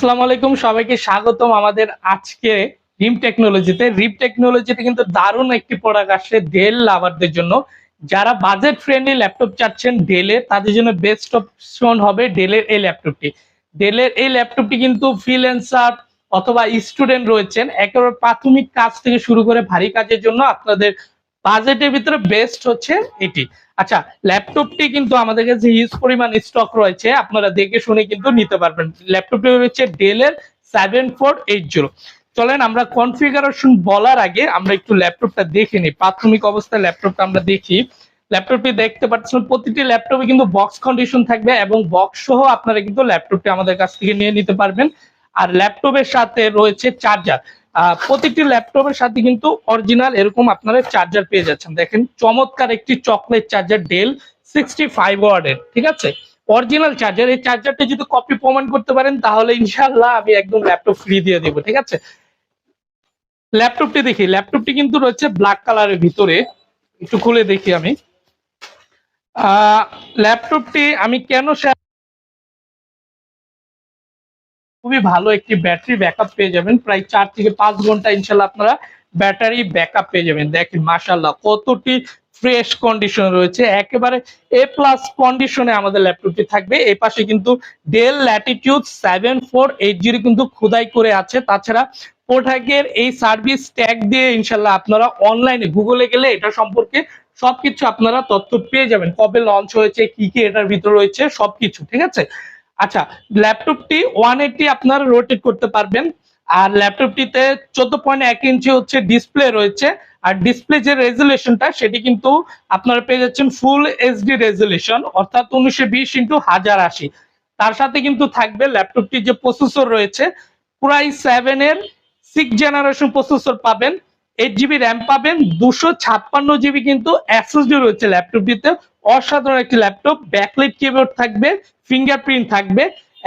আসসালামু আলাইকুম, সবাইকে স্বাগতম আমাদের আজকে রিম টেকনোলজিতে কিন্তু দারুণ একটি প্রোডাক্ট আসছে ডেল লাভারদের জন্য। যারা বাজেট ফ্রেন্ডলি ল্যাপটপ চাচ্ছেন ডেলে, তাদের জন্য বেস্ট অপশন হবে ডেলের এই ল্যাপটপটি কিন্তু ফ্রিল্যান্সার অথবা স্টুডেন্ট রয়েছেন, একেবারে প্রাথমিক কাজ থেকে শুরু করে ভারী কাজের জন্য আপনাদের বাজেটের ভিতরে বেস্ট হচ্ছে এটি। আচ্ছা, ল্যাপটপটি কিন্তু আমাদের কাছে হিউজ পরিমাণ স্টক রয়েছে, আপনারা দেখে শুনে কিন্তু নিতে পারবেন। ল্যাপটপটি হচ্ছে ডেলের 7480। চলেন আমরা কনফিগারেশন বলার আগে আমরা একটু ল্যাপটপটা দেখে নিই। প্রাথমিক অবস্থায় ল্যাপটপটা আমরা দেখি। ল্যাপটপটি দেখতে পাচ্ছেন প্রতিটি ল্যাপটপে কিন্তু বক্স কন্ডিশন থাকবে এবং বক্স সহ আপনারা কিন্তু ল্যাপটপটি আমাদের কাছ থেকে নিয়ে নিতে পারবেন। আর ল্যাপটপের সাথে রয়েছে চার্জার। প্রতিটি ল্যাপটপের সাথে কিন্তু অরিজিনাল এরকম আপনারা চার্জার পেয়ে যাচ্ছেন। দেখেন চমৎকার একটি চকলেট চার্জার ডেল 65 ওয়াটের, ঠিক আছে, অরিজিনাল চার্জার। এই চার্জারটা যদি কপি প্রমাণ করতে পারেন তাহলে ইনশাআল্লাহ আমি একদম ল্যাপটপ ফ্রি দিয়ে দেবো, ঠিক আছে। ল্যাপটপটি দেখি, ল্যাপটপটি কিন্তু রয়েছে ব্ল্যাক কালারের ভিতরে। একটু খুলে দেখি আমি। ল্যাপটপটি আমি কেন খুবই ভালো একটি ব্যাটারি ব্যাকআপ পেয়ে যাবেন, প্রায় 4 থেকে 5 ঘন্টা ইনশাল্লাহ আপনারা ব্যাটারি ব্যাকআপ পেয়ে যাবেন। দেখেন মাশাআল্লাহ কতটি ফ্রেশ কন্ডিশন রয়েছে, একেবারে এ প্লাস কন্ডিশনে আমাদের ল্যাপটপটি থাকবে। এই পাশে কিন্তু ডেল ল্যাটিটিউড 7480 কিন্তু খোদাই করে আছে। তাছাড়া প্রোডাক্টের এই সার্ভিস ট্যাগ দিয়ে ইনশাল্লাহ আপনারা অনলাইনে গুগলে গেলে এটা সম্পর্কে সবকিছু আপনারা তথ্য পেয়ে যাবেন, কবে লঞ্চ হয়েছে, কি কি এটার ভিতরে রয়েছে সবকিছু, ঠিক আছে। আচ্ছা, ল্যাপটপটি 180 আপনারা রোটেট করতে পারবেন। আর ল্যাপটপটিতে 14.1 ইঞ্চি হচ্ছে ডিসপ্লে রয়েছে। আর ডিসপ্লে যে রেজুলেশনটা সেটি কিন্তু আপনারা পেয়ে যাচ্ছেন ফুল এইচডি রেজুলেশন, অর্থাৎ 1920x1080। তার সাথে কিন্তু থাকবে ল্যাপটপটি যে প্রসেসর রয়েছে পুরাই 7 এর 6 জেনারেশন প্রসেসর পাবেন, 8 জিবি র্যাম পাবেন, 256 জিবি কিন্তু এসএসডি রয়েছে ল্যাপটপটিতে। অসাধারণ একটি ল্যাপটপ, ব্যাকলাইট কিবোর্ড থাকবে, ফিঙ্গারপ্রিন্ট থাকবে।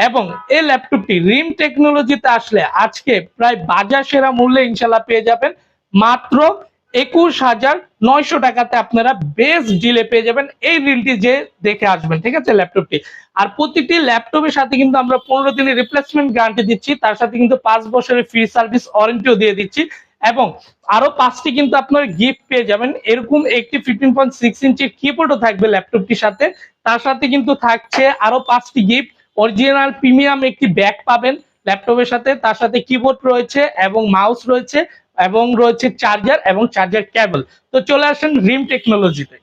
এবং এই ল্যাপটপটি রিম টেকনোলজিতে আসলে আজকে প্রায় বাজার সেরা মূল্যে ইনশাল্লাহ পেয়ে যাবেন মাত্র 21,900 টাকাতে। আপনারা বেস্ট ডিলে পেয়ে যাবেন এই রিলটি যে দেখে আসবেন, ঠিক আছে ল্যাপটপটি। আর প্রতিটি ল্যাপটপের সাথে কিন্তু আমরা 15 দিনের রিপ্লেসমেন্ট গ্যারান্টি দিচ্ছি, তার সাথে কিন্তু 5 বছরের ফ্রি সার্ভিস ওয়ারেন্টিও দিয়ে দিচ্ছি। এবং আরো 5টি কিন্তু আপনারা গিফট পেয়ে যাবেন, এরকম একটি 15.6 ইঞ্চির কিবোর্ডও থাকবে ল্যাপটপটির সাথে। তার সাথে কিন্তু থাকছে আরো 5টি গিফট, অরিজিনাল প্রিমিয়াম একটি ব্যাগ পাবেন ল্যাপটপের সাথে, তার সাথে কিবোর্ড রয়েছে এবং মাউস রয়েছে এবং রয়েছে চার্জার এবং চার্জার কেবল। তো চলে আসেন রিম টেকনোলজিতে।